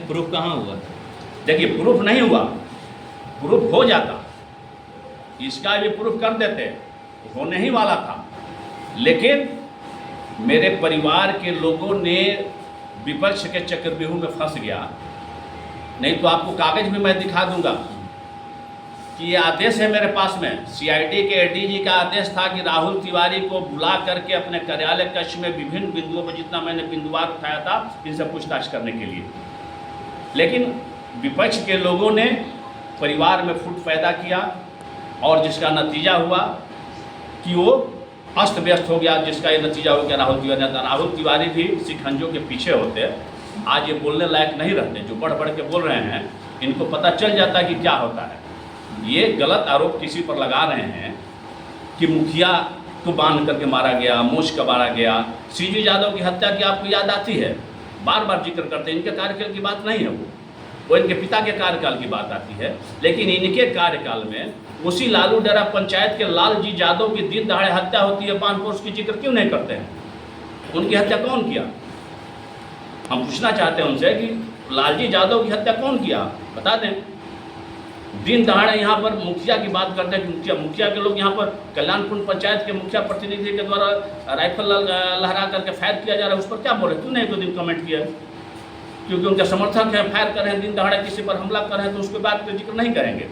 Proof कहाँ हुआ? देखिए, प्रूफ नहीं हुआ, प्रूफ हो जाता, इसका भी प्रूफ कर देते, होने ही वाला था। लेकिन मेरे परिवार के लोगों ने विपक्ष के चक्रव्यूह में फंस गया। नहीं तो आपको कागज भी मैं दिखा दूंगा कि ये आदेश है मेरे पास में। सीआईडी के एडीजी का आदेश था कि राहुल तिवारी को बुला करके अपने कार्यालय कक्ष में विभिन्न बिंदुओं पर, जितना मैंने बिंदुवार उठाया था, इनसे पूछताछ करने के लिए। लेकिन विपक्ष के लोगों ने परिवार में फूट पैदा किया और जिसका नतीजा हुआ कि वो अस्त व्यस्त हो गया, जिसका ये नतीजा हो गया राहुल तिवारी। राहुल तिवारी भी शिकंजों के पीछे होते, आज ये बोलने लायक नहीं रहते। जो बढ़ बढ़ के बोल रहे हैं, इनको पता चल जाता है कि क्या होता है। ये गलत आरोप किसी पर लगा रहे हैं कि मुखिया को बांध करके मारा गया, मोच का मारा गया। सीजी यादव की हत्या की आपको याद आती है, बार बार जिक्र करते हैं। इनके कार्यकाल की बात नहीं है, वो इनके पिता के कार्यकाल की बात आती है। लेकिन इनके कार्यकाल में उसी लालू डरा पंचायत के लालजी यादव की दिन दहाड़े हत्या होती है, बानपुर, उसकी जिक्र क्यों नहीं करते हैं? उनकी हत्या कौन किया? हम पूछना चाहते हैं उनसे कि लालजी यादव की हत्या कौन किया, बता दें। दिन दहाड़े यहाँ पर मुखिया की बात करते हैं कि मुखिया के लोग यहाँ पर कल्याणपुर पंचायत के मुखिया प्रतिनिधि के द्वारा राइफल लहरा करके फायर किया जा रहा है, उस पर क्या बोले? क्यों नहीं 2 दिन कमेंट किया? क्योंकि उनके समर्थक हैं, फायर कर रहे हैं, दिन दहाड़े किसी पर हमला कर रहे हैं, तो उसके बाद कोई जिक्र नहीं करेंगे।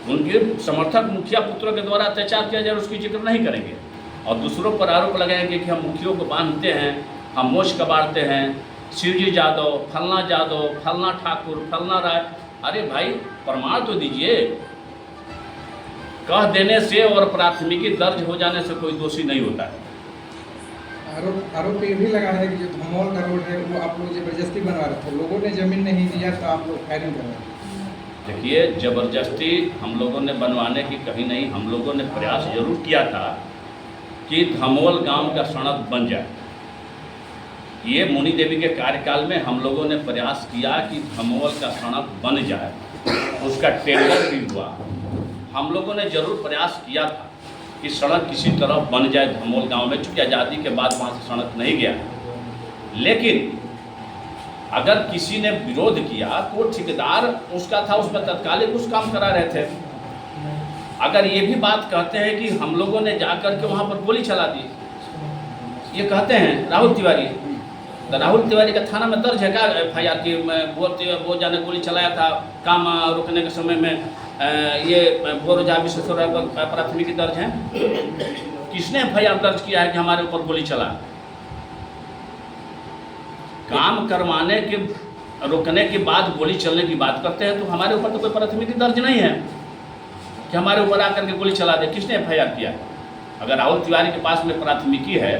उनके समर्थक मुखिया पुत्रों के द्वारा अत्याचार किया जा रहा है, उसकी जिक्र नहीं करेंगे। और दूसरों पर आरोप लगाएंगे कि हम मुखियों को बांधते हैं, हम मोच कबाड़ते हैं, शिवजी यादव, फलना ठाकुर, फलना राय। अरे भाई, प्रमाण तो दीजिए। कह देने से और प्राथमिकी दर्ज हो जाने से कोई दोषी नहीं होता है। आरोप ये भी लगा है कि जो धमोल का रोड है वो आप लोग जबरदस्ती बनवा रहे थे, लोगों ने जमीन नहीं दिया तो आप लोग फायरिंग कर रहे हैं। देखिए, जबरदस्ती हम लोगों ने बनवाने की कहीं नहीं, हम लोगों ने प्रयास जरूर किया था कि धमोल गांव का सड़क बन जाए। ये मुनि देवी के कार्यकाल में हम लोगों ने प्रयास किया कि धमोल का सड़क बन जाए, उसका टेंडर भी हुआ। हम लोगों ने जरूर प्रयास किया था कि सड़क किसी तरह बन जाए धमोल गांव में, चूँकि आज़ादी के बाद वहाँ से सड़क नहीं गया। लेकिन अगर किसी ने विरोध किया तो ठेकेदार उसका था, उसमें तत्कालिक कुछ काम करा रहे थे। अगर ये भी बात कहते हैं कि हम लोगों ने जाकर के वहाँ पर गोली चला दी, ये कहते हैं राहुल तिवारी, तो राहुल तिवारी का थाना में दर्ज है क्या FIR की? वो जाने गोली चलाया था, काम रुकने के समय में ये बोरोजा विश्वेश्वर पर प्राथमिकी दर्ज है। किसने FIR दर्ज किया है कि हमारे ऊपर गोली चला? काम करवाने के रुकने के बाद गोली चलने की बात करते हैं, तो हमारे ऊपर तो कोई प्राथमिकी दर्ज नहीं है कि हमारे ऊपर आकर के गोली चला दे। किसने FIR किया? अगर राहुल तिवारी के पास में प्राथमिकी है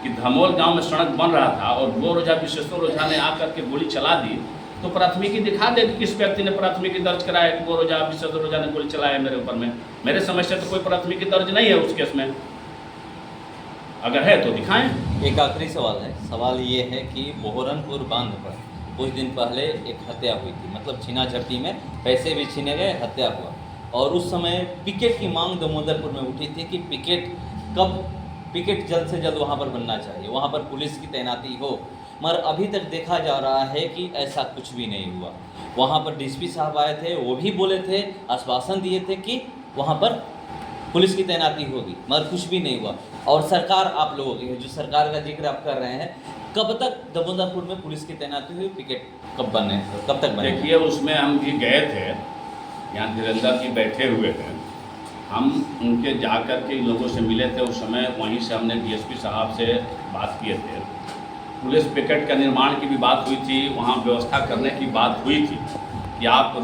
कि धमोल गांव में सड़क बन रहा था और बोरोजा विश्वेश्वर ओझा ने आकर के गोली चला दी, तो प्राथमिकी दिखा दे कि किस व्यक्ति ने प्राथमिकी दर्ज कराया कि बोरोजा विश्वेश्वर ओझा ने गोली चलाया मेरे ऊपर में। मेरे समझ से तो कोई प्राथमिकी दर्ज नहीं है उस केस में, अगर है तो दिखाएं। एक आखिरी सवाल है। सवाल ये है कि बोहरनपुर बांध पर कुछ दिन पहले एक हत्या हुई थी, मतलब छीना झपटी में पैसे भी छीने गए, हत्या हुआ। और उस समय पिकेट की मांग दामोदरपुर में उठी थी कि पिकेट जल्द से जल्द वहाँ पर बनना चाहिए, वहाँ पर पुलिस की तैनाती हो। मगर अभी तक देखा जा रहा है कि ऐसा कुछ भी नहीं हुआ। वहाँ पर DSP साहब आए थे, वो भी बोले थे, आश्वासन दिए थे कि वहाँ पर पुलिस की तैनाती होगी, मगर कुछ भी नहीं हुआ। और सरकार आप लोगों की, जो सरकार का जिक्र आप कर रहे हैं, कब तक दामोदरपुर में पुलिस की तैनाती हुई, पिकेट कब तक बने? देखिए, उसमें हम भी गए थे, यहाँ धीरेन्द्र जी बैठे हुए थे, हम उनके जाकर के लोगों से मिले थे। उस समय वहीं से हमने DSP साहब से बात किए थे। पुलिस पिकेट का निर्माण की भी बात हुई थी, वहाँ व्यवस्था करने की बात हुई थी कि आप